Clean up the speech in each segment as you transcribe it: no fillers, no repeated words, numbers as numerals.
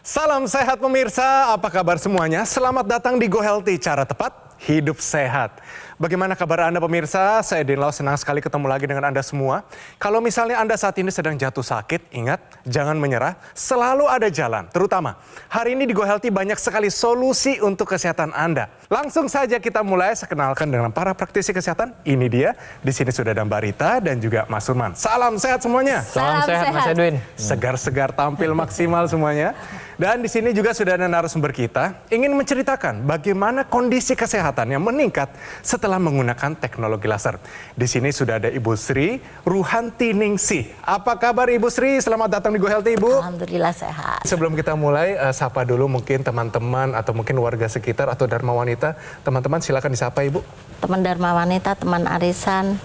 Salam sehat pemirsa, apa kabar semuanya? Selamat datang di Go Healthy, cara tepat hidup sehat. Bagaimana kabar Anda pemirsa? Saya Din Lau, senang sekali ketemu lagi dengan Anda semua. Kalau misalnya Anda saat ini sedang jatuh sakit, ingat jangan menyerah, selalu ada jalan. Terutama hari ini di Go Healthy banyak sekali solusi untuk kesehatan Anda. Langsung saja kita mulai, saya kenalkan dengan para praktisi kesehatan. Ini dia, di sini sudah ada Mbak Rita dan juga Mas Surman. Salam sehat semuanya. Salam sehat Mas Edwin. Segar-segar tampil maksimal semuanya. Dan di sini juga sudah ada narasumber kita ingin menceritakan bagaimana kondisi kesehatan yang meningkat setelah menggunakan teknologi laser. Di sini sudah ada Ibu Sri Ruhanti Ningsih. Apa kabar Ibu Sri? Selamat datang di Go Healthy, Ibu. Alhamdulillah sehat. Sebelum kita mulai, sapa dulu mungkin teman-teman atau mungkin warga sekitar atau Dharma Wanita. Teman-teman silakan disapa Ibu. Teman Dharma Wanita, teman arisan,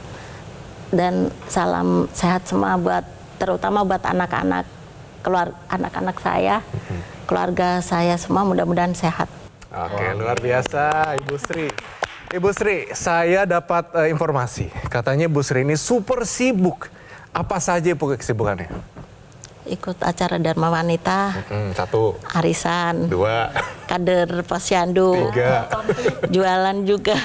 dan salam sehat semua buat terutama buat anak-anak saya, keluarga saya semua mudah-mudahan sehat. Oke, luar biasa Ibu Sri. Ibu Sri, saya dapat informasi, katanya Ibu Sri ini super sibuk. Apa saja Ibu kesibukannya? Ikut acara Dharma Wanita, 1, arisan, 2, kader posyandu, 3. jualan juga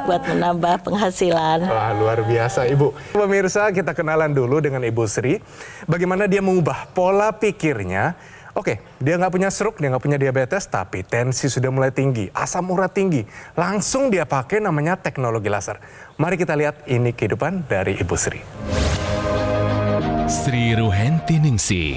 buat menambah penghasilan. Wah, luar biasa Ibu. Pemirsa, kita kenalan dulu dengan Ibu Sri. Bagaimana dia mengubah pola pikirnya. Oke, dia nggak punya stroke, dia nggak punya diabetes, tapi tensi sudah mulai tinggi, asam urat tinggi. Langsung dia pakai namanya teknologi laser. Mari kita lihat ini kehidupan dari Ibu Sri. Sri Ruhanti Ningsih,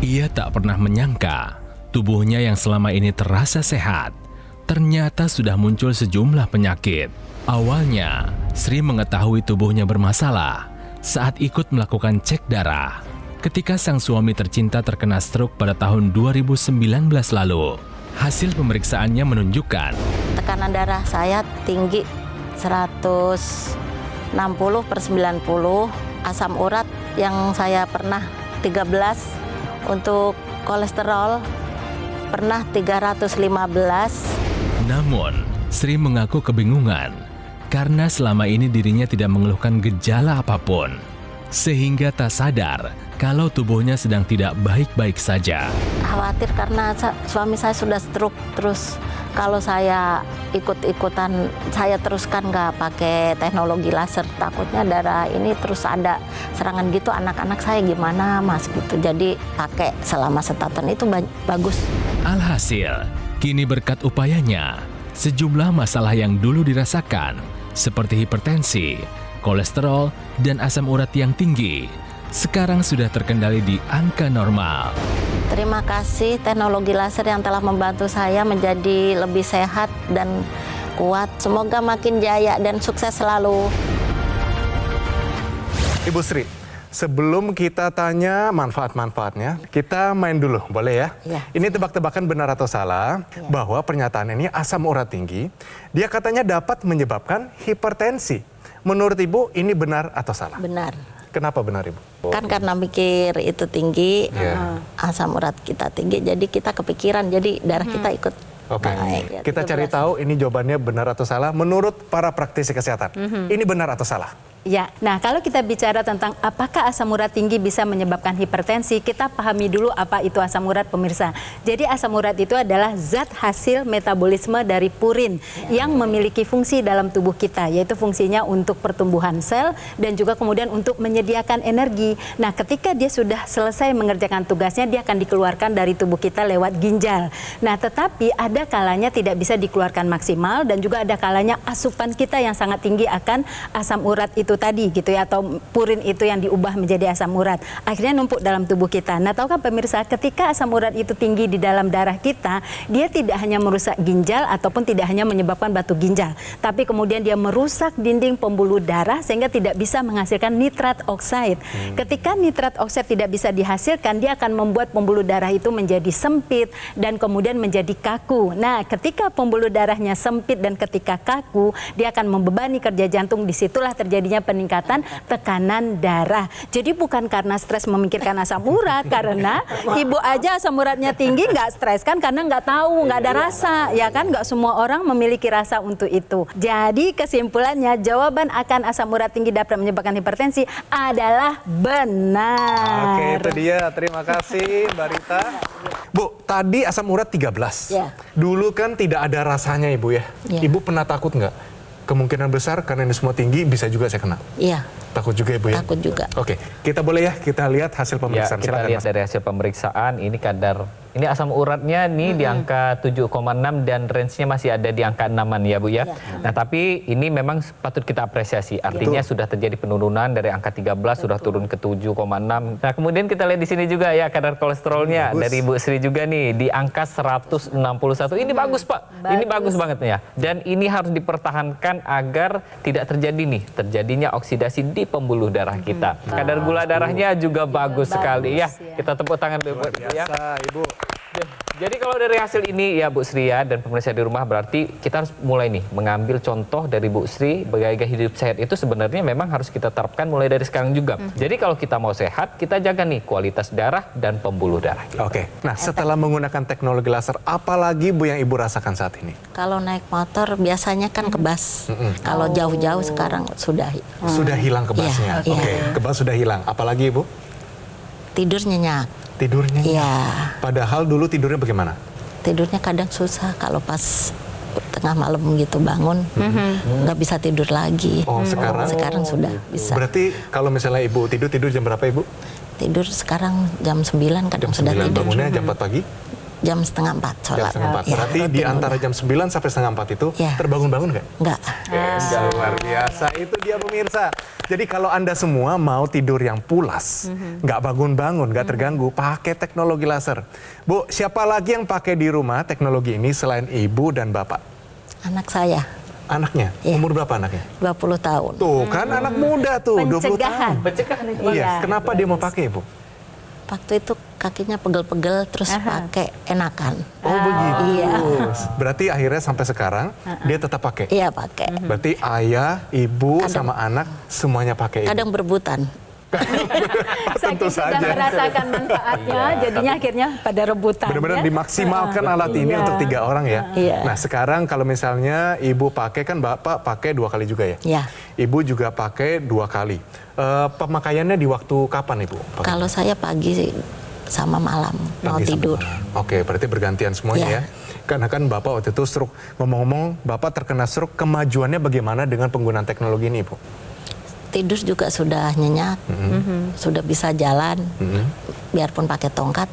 ia tak pernah menyangka tubuhnya yang selama ini terasa sehat, ternyata sudah muncul sejumlah penyakit. Awalnya, Sri mengetahui tubuhnya bermasalah saat ikut melakukan cek darah ketika sang suami tercinta terkena stroke pada tahun 2019 lalu. Hasil pemeriksaannya menunjukkan Tekanan darah saya tinggi 160/90, asam urat yang saya pernah 13, untuk kolesterol pernah 315. Namun, Sri mengaku kebingungan karena selama ini dirinya tidak mengeluhkan gejala apapun, sehingga tak sadar kalau tubuhnya sedang tidak baik-baik saja. Khawatir karena suami saya sudah stroke, terus kalau saya ikut-ikutan, saya teruskan nggak pakai teknologi laser, takutnya darah ini terus ada serangan gitu, anak-anak saya gimana mas gitu. Jadi pakai selama setahun itu bagus. Alhasil, kini berkat upayanya, sejumlah masalah yang dulu dirasakan seperti hipertensi, kolesterol, dan asam urat yang tinggi sekarang sudah terkendali di angka normal. Terima kasih teknologi laser yang telah membantu saya menjadi lebih sehat dan kuat. Semoga makin jaya dan sukses selalu. Ibu Sri, sebelum kita tanya manfaat-manfaatnya, kita main dulu, boleh ya? Ya. Ini tebak-tebakan benar atau salah, bahwa pernyataan ini asam urat tinggi, dia katanya dapat menyebabkan hipertensi. Menurut Ibu, ini benar atau salah? Benar. Kenapa benar Ibu? Kan karena mikir itu tinggi, asam urat kita tinggi, jadi kita kepikiran, jadi darah kita ikut naik. Ya, Kita cari 13. tahu ini jawabannya benar atau salah menurut para praktisi kesehatan. Ini benar atau salah? Ya, nah kalau kita bicara tentang apakah asam urat tinggi bisa menyebabkan hipertensi, kita pahami dulu apa itu asam urat pemirsa. Jadi asam urat itu adalah zat hasil metabolisme dari purin yang memiliki fungsi dalam tubuh kita, yaitu fungsinya untuk pertumbuhan sel dan juga kemudian untuk menyediakan energi. Nah ketika dia sudah selesai mengerjakan tugasnya, dia akan dikeluarkan dari tubuh kita lewat ginjal. Nah tetapi ada kalanya tidak bisa dikeluarkan maksimal dan juga ada kalanya asupan kita yang sangat tinggi akan asam urat itu tadi gitu ya, atau purin itu yang diubah menjadi asam urat akhirnya numpuk dalam tubuh kita. Nah tahukah pemirsa, ketika asam urat itu tinggi di dalam darah kita, dia tidak hanya merusak ginjal ataupun tidak hanya menyebabkan batu ginjal, tapi kemudian dia merusak dinding pembuluh darah sehingga tidak bisa menghasilkan nitrat oksida. Ketika nitrat oksida tidak bisa dihasilkan, dia akan membuat pembuluh darah itu menjadi sempit dan kemudian menjadi kaku. Nah ketika pembuluh darahnya sempit dan ketika kaku, dia akan membebani kerja jantung, disitulah terjadinya adanya peningkatan tekanan darah. Jadi bukan karena stres memikirkan asam urat, karena ibu aja asam uratnya tinggi nggak stres kan, karena nggak tahu, nggak ada rasa, ya kan, nggak semua orang memiliki rasa untuk itu. Jadi kesimpulannya, jawaban akan asam urat tinggi dapat menyebabkan hipertensi adalah benar. Oke, itu dia. Terima kasih Mbak Rita. Bu, tadi asam urat 13. Ya. Dulu kan tidak ada rasanya Ibu ya. Ya. Ibu pernah takut nggak? Kemungkinan besar karena ini semua tinggi bisa juga saya kena. Iya, Takut juga Ibu ya? takut juga. Oke, kita boleh ya kita lihat hasil Ya, pemeriksaan. kita Silakan, lihat Mas. dari hasil pemeriksaan ini ini asam uratnya nih di angka 7,6 dan range-nya masih ada di angka 6-an ya Bu ya. Nah, tapi ini memang patut kita apresiasi. Artinya sudah terjadi penurunan dari angka 13 sudah turun ke 7,6. Nah, kemudian kita lihat di sini juga ya kadar kolesterolnya Bagus. dari Bu Sri juga nih di angka 161. Ini bagus, Pak. Ini bagus banget nih ya. Dan ini harus dipertahankan agar tidak terjadinya oksidasi di pembuluh darah kita. Kadar gula darahnya juga bagus sekali ya. Kita tepuk tangan dulu buat Ibu ya. Biasa, Ibu. Jadi kalau dari hasil ini ya Bu Sri ya dan pemirsa di rumah, berarti kita harus mulai nih mengambil contoh dari Bu Sri. Gaya hidup sehat itu sebenarnya memang harus kita terapkan mulai dari sekarang juga. Jadi kalau kita mau sehat, kita jaga nih kualitas darah dan pembuluh darah kita. Oke, nah setelah menggunakan teknologi laser, apa lagi Bu yang Ibu rasakan saat ini? Kalau naik motor biasanya kan kebas. Kalau jauh-jauh sekarang sudah Sudah hilang kebasnya. Iya, Oke, iya. kebas sudah hilang. Apalagi Ibu? tidur nyenyak. Tidurnya? Iya, Padahal dulu tidurnya bagaimana? tidurnya kadang susah kalau pas tengah malam gitu bangun nggak bisa tidur lagi. Oh, sekarang? Sekarang sudah bisa. Berarti kalau misalnya Ibu tidur jam berapa Ibu? Tidur sekarang jam 9 kadang Jam sudah 9, tidur. bangunnya jam 4 pagi? Jam setengah 4 Jam sholat. setengah 4. Ya, Berarti di rutin antara udah. jam 9 sampai setengah 4 itu Ya. terbangun-bangun nggak? Enggak. Luar biasa, itu dia pemirsa. Jadi kalau Anda semua mau tidur yang pulas, nggak bangun-bangun, nggak terganggu, pakai teknologi laser. Bu, siapa lagi yang pakai di rumah teknologi ini selain Ibu dan Bapak? Anak saya Anaknya? Iya. Umur berapa anaknya? 20 tahun. Tuh kan anak muda tuh, 20 Pencegahan. tahun. Pencegahan itu. Iya, kenapa dia mau pakai Bu? Waktu itu kakinya pegel-pegel terus pakai enakan. Oh begitu. Iya. Berarti akhirnya sampai sekarang dia tetap pakai? Iya pakai. Berarti ayah, ibu, Kadang- sama anak semuanya pakai Ibu? Kadang berebutan. Tentu Saking sudah saja. merasakan manfaatnya, jadinya akhirnya pada rebutan. Benar-benar ya. dimaksimalkan alat ini Iya. untuk 3 orang ya. Iya. Nah sekarang kalau misalnya ibu pakai, kan bapak pakai 2 kali juga ya? Ya. Ibu juga pakai 2 kali. Pemakaiannya di waktu kapan ibu? Pakai? Kalau saya pagi sama malam mau Pagi sampai tidur. malam. Oke, berarti bergantian semuanya Iya. ya. Karena kan bapak waktu itu stroke. Ngomong-ngomong, bapak terkena stroke, kemajuannya bagaimana dengan penggunaan teknologi ini ibu? Tidur juga sudah nyenyak, sudah bisa jalan, biarpun pakai tongkat,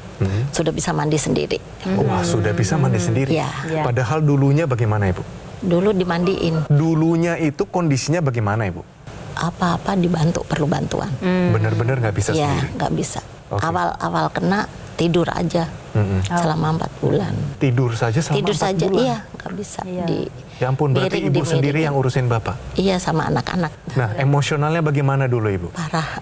sudah bisa mandi sendiri. Wah, sudah bisa mandi sendiri. Iya. Iya. Padahal dulunya bagaimana ibu? Dulu dimandiin, Dulunya itu kondisinya bagaimana ibu? apa-apa dibantu, perlu bantuan. Benar-benar nggak bisa Iya, sendiri. nggak bisa. Oke. Awal kena tidur aja selama 4 bulan. Tidur saja selama Tidur 4 saja, bulan? iya, nggak bisa. Iya. Ya ampun, berarti Miring, ibu sendiri dimiringin. yang urusin bapak? Iya, sama anak-anak. Nah, emosionalnya bagaimana dulu ibu? Parah.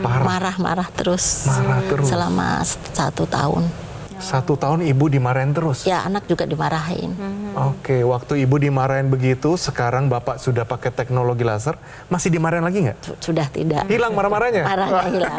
Parah. Marah-marah terus. Marah terus. Selama 1 tahun. 1 tahun ibu dimarahin terus? Ya, anak juga dimarahin. Oke, waktu ibu dimarahin begitu, sekarang bapak sudah pakai teknologi laser, masih dimarahin lagi nggak? Sudah tidak. Hilang marah-marahnya? Marahnya hilang.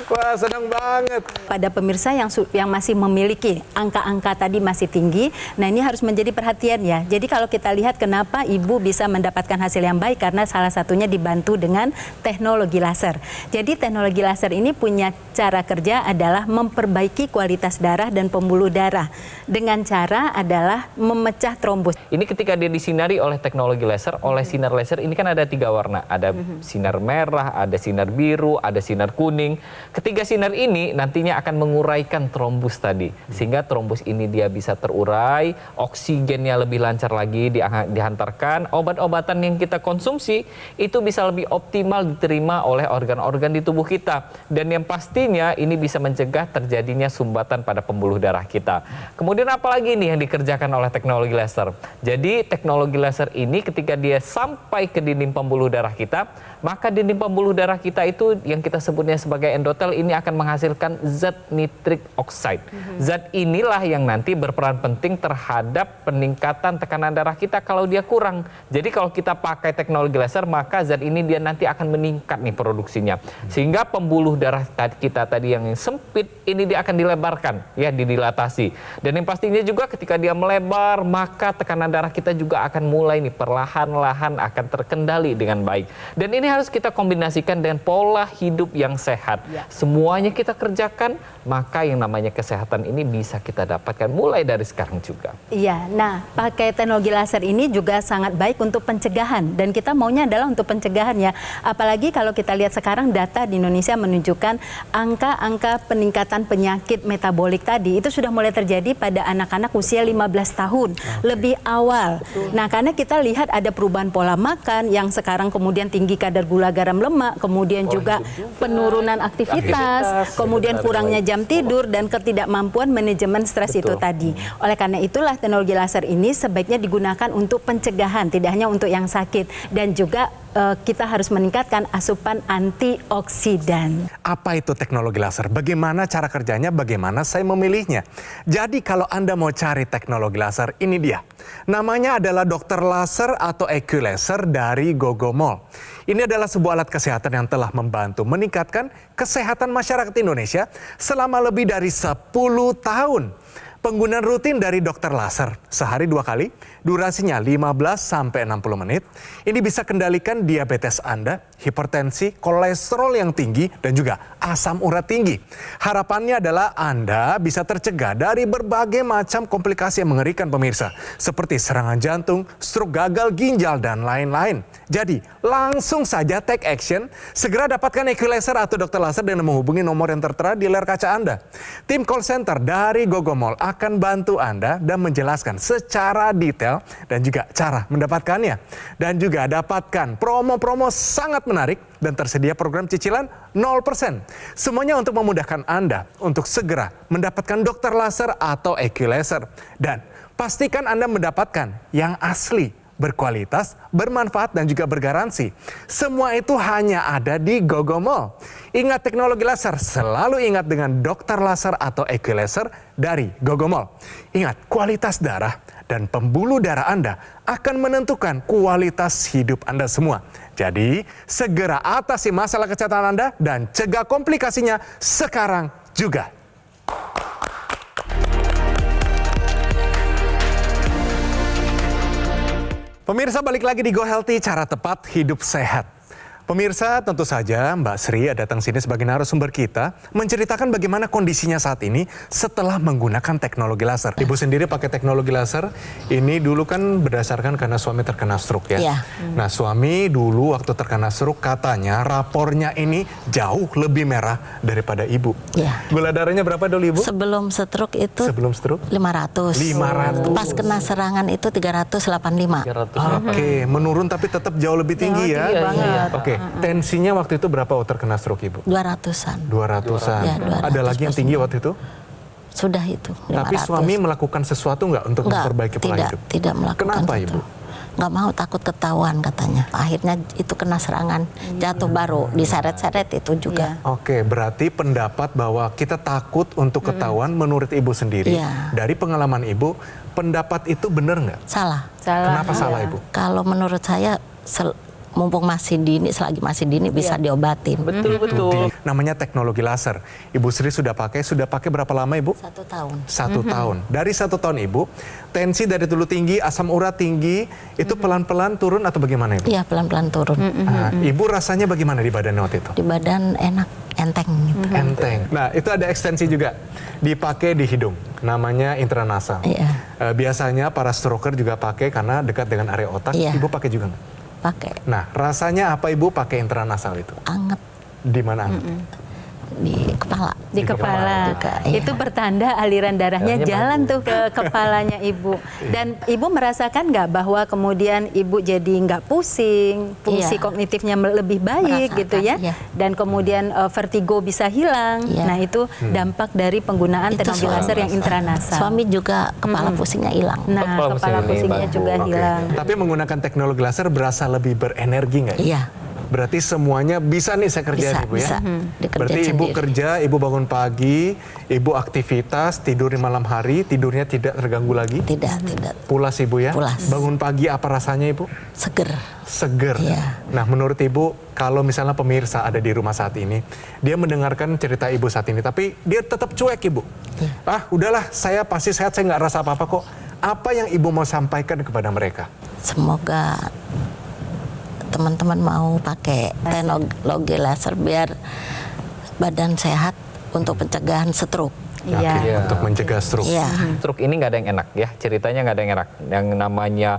Wah, senang banget. Pada pemirsa yang masih memiliki angka-angka tadi masih tinggi, nah ini harus menjadi perhatian ya. Jadi kalau kita lihat kenapa ibu bisa mendapatkan hasil yang baik, karena salah satunya dibantu dengan teknologi laser. Jadi teknologi laser ini punya cara kerja adalah memperbaiki kualitas darah dan pembuluh darah. Dengan cara adalah memecah trombus. Ini ketika dia disinari oleh teknologi laser, oleh sinar laser ini kan ada 3 warna. Ada sinar merah, ada sinar biru, ada sinar kuning. Ketiga sinar ini nantinya akan menguraikan trombus tadi. Sehingga trombus ini dia bisa terurai, oksigennya lebih lancar lagi dihantarkan. Obat-obatan yang kita konsumsi itu bisa lebih optimal diterima oleh organ-organ di tubuh kita. Dan yang pastinya ini bisa mencegah terjadinya sumbatan pada pembuluh darah kita. Kemudian apalagi nih yang dikerjakan oleh teknologi laser. Jadi teknologi laser ini ketika dia sampai ke dinding pembuluh darah kita, maka dinding pembuluh darah kita itu yang kita sebutnya sebagai endotel ini akan menghasilkan zat nitrik oxide. Zat inilah yang nanti berperan penting terhadap peningkatan tekanan darah kita kalau dia kurang. Jadi kalau kita pakai teknologi laser, maka zat ini dia nanti akan meningkat nih produksinya. Sehingga pembuluh darah kita tadi yang sempit ini dia akan dilebarkan, ya, didilatasi. Dan yang pastinya juga ketika dia melebar, maka tekanan darah kita juga akan mulai nih perlahan-lahan akan terkendali dengan baik. Dan ini harus kita kombinasikan dengan pola hidup yang sehat. Semuanya kita kerjakan, maka yang namanya kesehatan ini bisa kita dapatkan mulai dari sekarang juga. Iya, nah pakai teknologi laser ini juga sangat baik untuk pencegahan dan kita maunya adalah untuk pencegahan ya. Apalagi kalau kita lihat sekarang data di Indonesia menunjukkan angka-angka peningkatan penyakit metabolik tadi itu sudah mulai terjadi pada anak-anak usia 15 tahun, lebih awal. Nah, karena kita lihat ada perubahan pola makan yang sekarang kemudian tinggi kadar gula, garam, lemak, kemudian juga penurunan aktivitas, kemudian kurangnya jam tidur dan ketidakmampuan manajemen stres itu tadi. Oleh karena itulah teknologi laser ini sebaiknya digunakan untuk pencegahan, tidak hanya untuk yang sakit, dan juga kita harus meningkatkan asupan antioksidan. Apa itu teknologi laser? Bagaimana cara kerjanya? Bagaimana saya memilihnya? Jadi kalau Anda mau cari teknologi laser, ini dia. Namanya adalah Dokter Laser atau EQ Laser dari Gogomol. Ini adalah sebuah alat kesehatan yang telah membantu meningkatkan kesehatan masyarakat Indonesia selama lebih dari 10 tahun. Penggunaan rutin dari dokter laser sehari 2 kali, durasinya 15-60 menit. Ini bisa kendalikan diabetes Anda, hipertensi, kolesterol yang tinggi, dan juga asam urat tinggi. Harapannya adalah Anda bisa tercegah dari berbagai macam komplikasi yang mengerikan pemirsa, seperti serangan jantung, stroke, gagal ginjal, dan lain-lain. Jadi, langsung saja take action, segera dapatkan EQ Laser atau dokter laser dengan menghubungi nomor yang tertera di layar kaca Anda. Tim call center dari Gogomol akan bantu Anda dan menjelaskan secara detail dan juga cara mendapatkannya. Dan juga dapatkan promo-promo sangat menarik dan tersedia program cicilan 0%. Semuanya untuk memudahkan Anda untuk segera mendapatkan dokter laser atau EQ Laser. Dan pastikan Anda mendapatkan yang asli, berkualitas, bermanfaat, dan juga bergaransi. Semua itu hanya ada di Gogomol. Ingat teknologi laser, selalu ingat dengan dokter laser atau EQ Laser dari Gogomol. Ingat, kualitas darah dan pembuluh darah Anda akan menentukan kualitas hidup Anda semua. Jadi, segera atasi masalah kesehatan Anda dan cegah komplikasinya sekarang juga. Pemirsa, balik lagi di Go Healthy, cara tepat hidup sehat. Pemirsa, tentu saja Mbak Sri datang sini sebagai narasumber kita menceritakan bagaimana kondisinya saat ini setelah menggunakan teknologi laser. Ibu sendiri pakai teknologi laser, ini dulu kan berdasarkan karena suami terkena stroke ya. Iya. Nah, suami dulu waktu terkena stroke katanya rapornya ini jauh lebih merah daripada ibu. Iya. Gula darahnya berapa dulu ibu? Sebelum stroke itu Sebelum stroke? 500. 500. Pas kena serangan itu 385. 300. Oke, menurun tapi tetap jauh lebih tinggi ya. tinggi banget. Oke, tensinya waktu itu berapa waktu terkena stroke ibu? 200-an. 200-an. Ya, 200 Ada lagi yang tinggi waktu itu? Sudah itu, 500. Tapi suami melakukan sesuatu nggak untuk memperbaiki pola hidup? Tidak melakukan Kenapa itu. ibu? Nggak mau, takut ketahuan katanya. Akhirnya itu kena serangan, jatuh baru, diseret-seret itu juga. Oke, berarti pendapat bahwa kita takut untuk ketahuan menurut ibu sendiri. Iya. Dari pengalaman ibu, pendapat itu benar nggak? Salah. Kenapa salah ibu? Kalau menurut saya, mumpung masih dini, selagi masih dini bisa diobatin. Betul. Namanya teknologi laser. Ibu Sri sudah pakai berapa lama ibu? 1 tahun. 1 tahun. Dari 1 tahun ibu, tensi dari dulu tinggi, asam urat tinggi, itu pelan-pelan turun atau bagaimana ibu? Iya, pelan-pelan turun. Nah, ibu rasanya bagaimana di badan waktu itu? Di badan enak, enteng gitu. Enteng. Nah, itu ada ekstensi juga. Dipakai di hidung. Namanya intranasal. Iya. Biasanya para stroker juga pakai karena dekat dengan area otak. Iya. Ibu pakai juga nggak? Pakai. Nah, rasanya apa ibu pakai intranasal itu? Anget Di mana? di kepala. Di kepala. juga, iya. Itu pertanda aliran darahnya Darahnya jalan tuh ke kepalanya ibu. Dan ibu merasakan nggak bahwa kemudian ibu jadi nggak pusing, fungsi Iya. kognitifnya lebih baik Merasakan, gitu ya. iya. Dan kemudian vertigo bisa hilang. Iya. Nah, itu dampak dari penggunaan Itu teknologi suami. laser yang intranasal. Suami juga kepala pusingnya hilang. Nah, Kepala kepala pusing ini pusingnya bantu. juga Oke. hilang. Tapi menggunakan teknologi laser berasa lebih berenergi nggak? Iya. Berarti semuanya bisa nih saya kerjain Ibu ya? Bisa, dikerjain Berarti Ibu sendiri. kerja, Ibu bangun pagi, Ibu aktivitas, tidur di malam hari, tidurnya tidak terganggu lagi? Tidak. Pulas Ibu ya? Pulas. Bangun pagi apa rasanya Ibu? Seger. Seger. Iya. Nah menurut Ibu, kalau misalnya pemirsa ada di rumah saat ini, dia mendengarkan cerita Ibu saat ini, tapi dia tetap cuek Ibu. Ah udahlah, saya pasti sehat, saya nggak rasa apa-apa kok. Apa yang Ibu mau sampaikan kepada mereka? Semoga teman-teman mau pakai teknologi laser biar badan sehat untuk pencegahan stroke. Oke, Iya. untuk mencegah stroke. Iya. Stroke ini nggak ada yang enak ya, ceritanya nggak ada yang enak. Yang namanya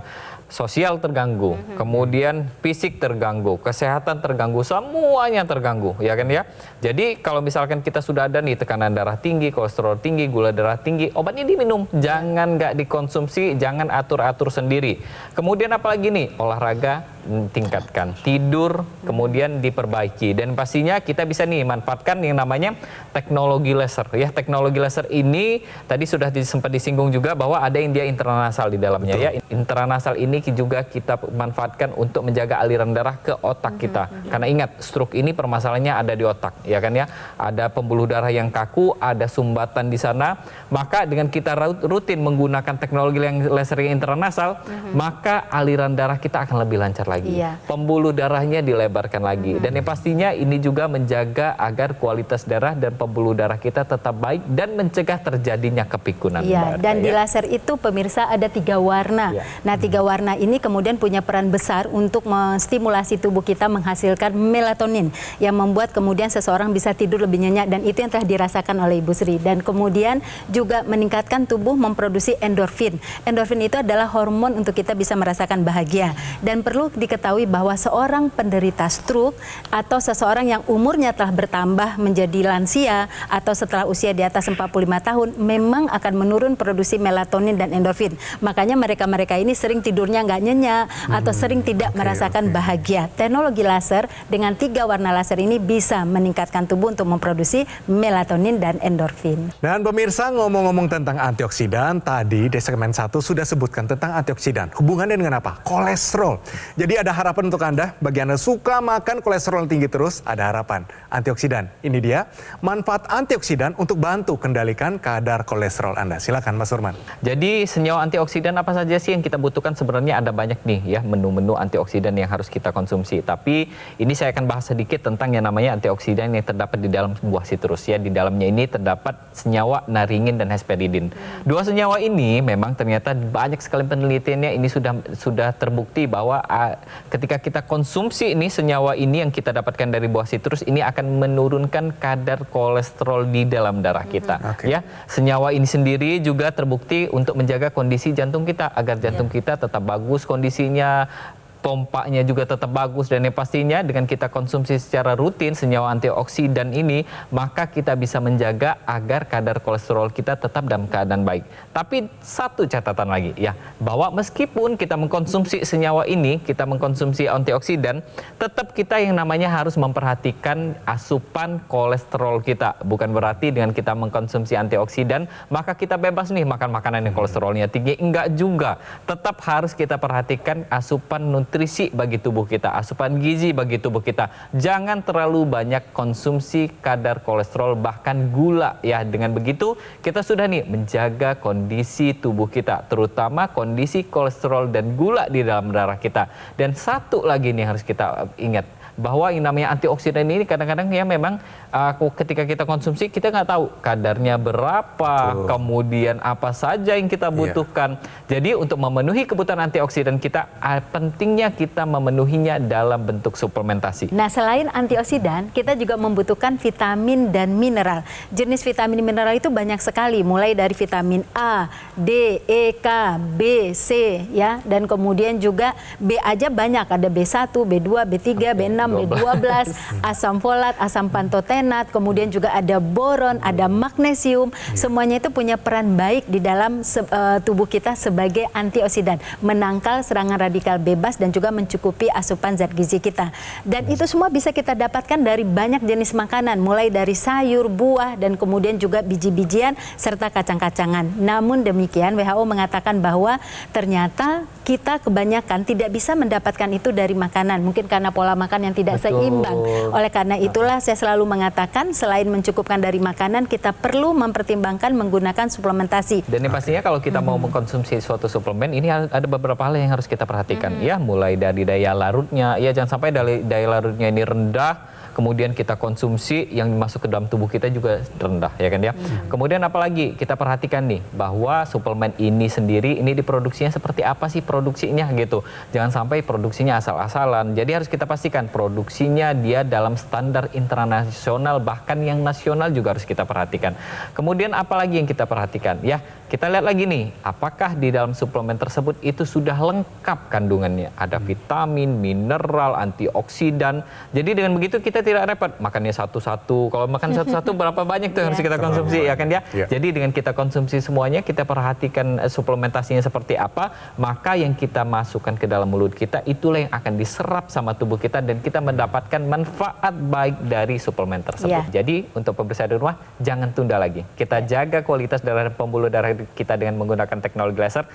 sosial terganggu, kemudian fisik terganggu, kesehatan terganggu, semuanya terganggu, ya kan ya. Jadi kalau misalkan kita sudah ada nih tekanan darah tinggi, kolesterol tinggi, gula darah tinggi, obatnya diminum, jangan nggak dikonsumsi, jangan atur-atur sendiri. Kemudian apalagi nih, olahraga tingkatkan, tidur kemudian diperbaiki, dan pastinya kita bisa nih manfaatkan yang namanya teknologi laser ya. Teknologi laser ini tadi sudah sempat disinggung juga bahwa ada yang dia intranasal di dalamnya. Betul. Ya. Intranasal ini juga kita manfaatkan untuk menjaga aliran darah ke otak kita. Karena ingat, stroke ini permasalahannya ada di otak, ya kan ya. Ada pembuluh darah yang kaku, ada sumbatan di sana. Maka dengan kita rutin menggunakan teknologi yang laser yang intranasal, maka aliran darah kita akan lebih lancar lagi. Iya. Pembuluh darahnya dilebarkan lagi. Dan yang pastinya ini juga menjaga agar kualitas darah dan pembuluh darah kita tetap baik dan mencegah terjadinya kepikunan. Iya, darah, dan di ya. laser itu pemirsa ada 3 warna. Iya. Nah, 3 warna ini kemudian punya peran besar untuk menstimulasi tubuh kita menghasilkan melatonin yang membuat kemudian seseorang bisa tidur lebih nyenyak, dan itu yang telah dirasakan oleh Ibu Sri. Dan kemudian juga meningkatkan tubuh memproduksi endorfin. Endorfin itu adalah hormon untuk kita bisa merasakan bahagia. Dan perlu diketahui bahwa seorang penderita stroke atau seseorang yang umurnya telah bertambah menjadi lansia atau setelah usia di atas 45 tahun memang akan menurun produksi melatonin dan endorfin. Makanya mereka-mereka ini sering tidurnya nggak nyenyak atau sering tidak merasakan bahagia. Teknologi laser dengan 3 warna laser ini bisa meningkatkan tubuh untuk memproduksi melatonin dan endorfin. Dan pemirsa, ngomong-ngomong tentang antioksidan, tadi di segmen 1 sudah sebutkan tentang antioksidan. Hubungannya dengan apa? Kolesterol. Jadi ada harapan untuk Anda, bagi Anda suka makan kolesterol tinggi terus, ada harapan. Antioksidan, ini dia manfaat antioksidan untuk bantu kendalikan kadar kolesterol Anda. Silakan Mas Surman. Jadi senyawa antioksidan apa saja sih yang kita butuhkan? Sebenarnya ada banyak nih ya menu-menu antioksidan yang harus kita konsumsi. Tapi ini saya akan bahas sedikit tentang yang namanya antioksidan yang terdapat di dalam buah sitrus ya. Di dalamnya ini terdapat senyawa naringin dan hesperidin. 2 senyawa ini memang ternyata banyak sekali penelitiannya ini sudah terbukti bahwa ketika kita konsumsi ini senyawa ini yang kita dapatkan dari buah sitrus ini akan menurunkan kadar kolesterol di dalam darah kita. Ya, senyawa ini sendiri juga terbukti untuk menjaga kondisi jantung kita agar jantung kita tetap bagus kondisinya, pompanya juga tetap bagus, dan yang pastinya dengan kita konsumsi secara rutin senyawa antioksidan ini, maka kita bisa menjaga agar kadar kolesterol kita tetap dalam keadaan baik. Tapi satu catatan lagi ya, bahwa meskipun kita mengkonsumsi senyawa ini, kita mengkonsumsi antioksidan, tetap kita yang namanya harus memperhatikan asupan kolesterol kita. Bukan berarti dengan kita mengkonsumsi antioksidan, maka kita bebas nih makan makanan yang kolesterolnya tinggi. Enggak juga. Tetap harus kita perhatikan asupan nutrisi bagi tubuh kita, asupan gizi bagi tubuh kita. Jangan terlalu banyak konsumsi kadar kolesterol, bahkan gula ya. Dengan begitu kita sudah nih menjaga kondisi tubuh kita, terutama kondisi kolesterol dan gula di dalam darah kita. Dan satu lagi nih harus kita ingat, bahwa yang namanya antioksidan ini kadang-kadang ya memang ketika kita konsumsi kita nggak tahu kadarnya berapa, kemudian apa saja yang kita butuhkan. Jadi untuk memenuhi kebutuhan antioksidan kita, pentingnya kita memenuhinya dalam bentuk suplementasi. Nah, selain antioksidan, kita juga membutuhkan vitamin dan mineral. Jenis vitamin mineral itu banyak sekali, mulai dari vitamin A, D, E, K, B, C ya, dan kemudian juga B aja banyak, ada B1, B2, B3, B6, B12, asam folat, asam pantotenat, kemudian juga ada boron, ada magnesium. Semuanya itu punya peran baik di dalam tubuh kita sebagai antioksidan, menangkal serangan radikal bebas dan juga mencukupi asupan zat gizi kita. Dan itu semua bisa kita dapatkan dari banyak jenis makanan, mulai dari sayur, buah, dan kemudian juga biji-bijian serta kacang-kacangan. Namun demikian, WHO mengatakan bahwa ternyata kita kebanyakan tidak bisa mendapatkan itu dari makanan, mungkin karena pola makan yang tidak seimbang. Oleh karena itulah saya selalu mengatakan selain mencukupkan dari makanan, kita perlu mempertimbangkan menggunakan suplementasi. Dan yang pastinya kalau kita mau mengkonsumsi suatu suplemen, ini ada beberapa hal yang harus kita perhatikan. Ya, mulai dari daya larutnya, ya jangan sampai daya larutnya ini rendah, kemudian kita konsumsi yang masuk ke dalam tubuh kita juga rendah, ya kan ya. Kemudian apalagi kita perhatikan nih bahwa suplemen ini sendiri ini diproduksinya seperti apa sih produksinya gitu. Jangan sampai produksinya asal-asalan. Jadi harus kita pastikan produksinya dia dalam standar internasional, bahkan yang nasional juga harus kita perhatikan. Kemudian apalagi yang kita perhatikan? Ya, kita lihat lagi nih, apakah di dalam suplemen tersebut itu sudah lengkap kandungannya? Ada vitamin, mineral, antioksidan. Jadi dengan begitu kita tidak repot makannya satu-satu. Kalau makan satu-satu berapa banyak tuh yang harus kita konsumsi, ya kan ya? Jadi dengan kita konsumsi semuanya, kita perhatikan suplementasinya seperti apa, maka yang kita masukkan ke dalam mulut kita itulah yang akan diserap sama tubuh kita dan kita mendapatkan manfaat baik dari suplemen tersebut. Jadi untuk pemirsa di rumah, jangan tunda lagi. Kita jaga kualitas darah dan pembuluh darah kita dengan menggunakan teknologi laser.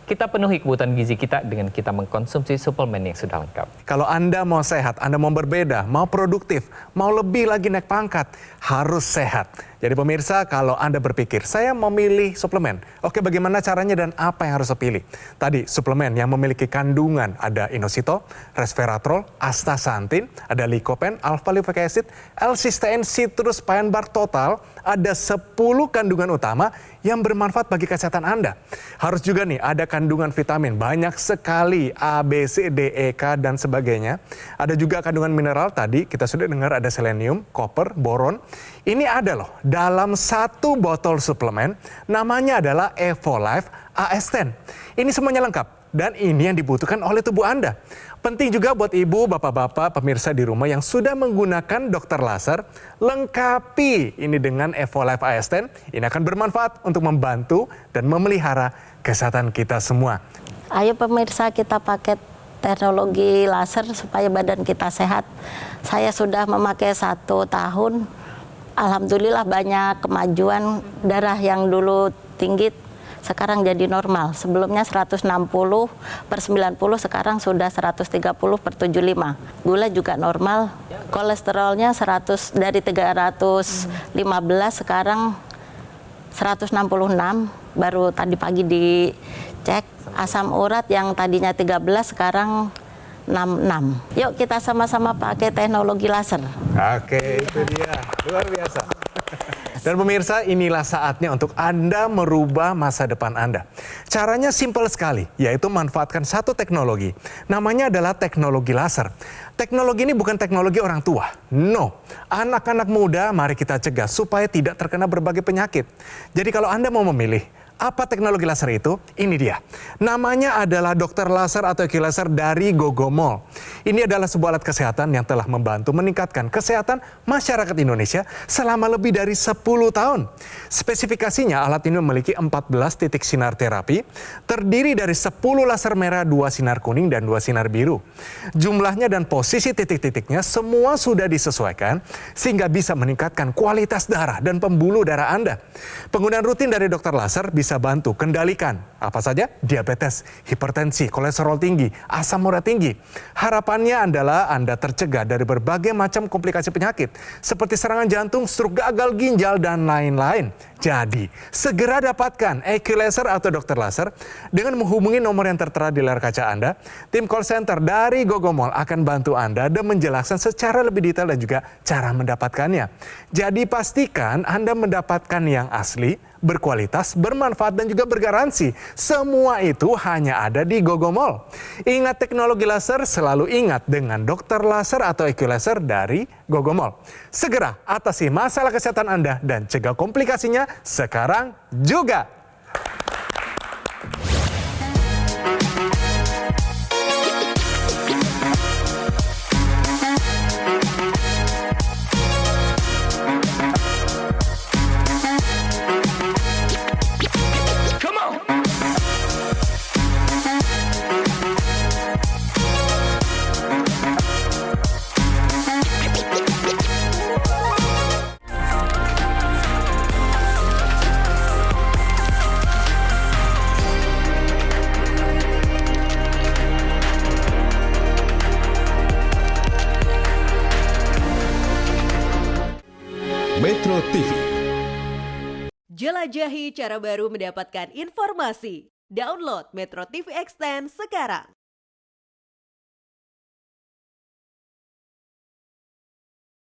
Kita penuhi kebutuhan gizi kita dengan kita mengkonsumsi suplemen yang sudah lengkap. Kalau Anda mau sehat, Anda mau berbeda, mau produktif, mau lebih lagi naik pangkat, harus sehat. Jadi pemirsa, kalau Anda berpikir, saya mau milih suplemen. Oke, bagaimana caranya dan apa yang harus saya pilih? Tadi, suplemen yang memiliki kandungan ada inositol, resveratrol, astaxanthin, ada lycopene, alpha-lipoic acid, L-cysteine, citrus, pine bark. Total ada 10 kandungan utama yang bermanfaat bagi kesehatan Anda. Harus juga nih ada kandungan vitamin, banyak sekali A, B, C, D, E, K, dan sebagainya. Ada juga kandungan mineral, tadi kita sudah dengar ada selenium, koper, boron. Ini ada loh, dalam satu botol suplemen, namanya adalah Evolife AS10. Ini semuanya lengkap, dan ini yang dibutuhkan oleh tubuh Anda. Penting juga buat ibu, bapak-bapak, pemirsa di rumah yang sudah menggunakan dokter laser, lengkapi ini dengan Evolife AS10. Ini akan bermanfaat untuk membantu dan memelihara kesehatan kita semua. Ayo pemirsa, kita pakai teknologi laser supaya badan kita sehat. Saya sudah memakai 1 tahun. Alhamdulillah banyak kemajuan. Darah yang dulu tinggi sekarang jadi normal. Sebelumnya 160/90, sekarang sudah 130/75. Gula juga normal. Kolesterolnya 100 dari 315 sekarang 166. Baru tadi pagi dicek. Asam urat yang tadinya 13 sekarang 66. Yuk kita sama-sama pakai teknologi laser. Oke, itu dia. Luar biasa. Dan pemirsa, inilah saatnya untuk Anda merubah masa depan Anda. Caranya simpel sekali, yaitu manfaatkan satu teknologi. Namanya adalah teknologi laser. Teknologi ini bukan teknologi orang tua. No, anak-anak muda mari kita cegah supaya tidak terkena berbagai penyakit. Jadi kalau Anda mau memilih, apa teknologi laser itu? Ini dia. Namanya adalah dokter laser atau EQ laser dari Gogomol. Ini adalah sebuah alat kesehatan yang telah membantu meningkatkan kesehatan masyarakat Indonesia selama lebih dari 10 tahun. Spesifikasinya, alat ini memiliki 14 titik sinar terapi, terdiri dari 10 laser merah, 2 sinar kuning, dan 2 sinar biru. Jumlahnya dan posisi titik-titiknya semua sudah disesuaikan sehingga bisa meningkatkan kualitas darah dan pembuluh darah Anda. Penggunaan rutin dari dokter laser bisa bantu kendalikan apa saja? Diabetes, hipertensi, kolesterol tinggi, asam urat tinggi. Harapannya adalah Anda tercegah dari berbagai macam komplikasi penyakit seperti serangan jantung, stroke, gagal ginjal, dan lain-lain. Jadi, segera dapatkan EQ laser atau dokter laser dengan menghubungi nomor yang tertera di layar kaca Anda. Tim call center dari Gogomol akan bantu Anda dan menjelaskan secara lebih detail dan juga cara mendapatkannya. Jadi pastikan Anda mendapatkan yang asli, berkualitas, bermanfaat, dan juga bergaransi. Semua itu hanya ada di Gogomol. Ingat teknologi laser, selalu ingat dengan dokter laser atau EQ laser dari Gogomol. Segera atasi masalah kesehatan Anda dan cegah komplikasinya sekarang juga. Metro TV. Jelajahi cara baru mendapatkan informasi. Download Metro TV Extend sekarang.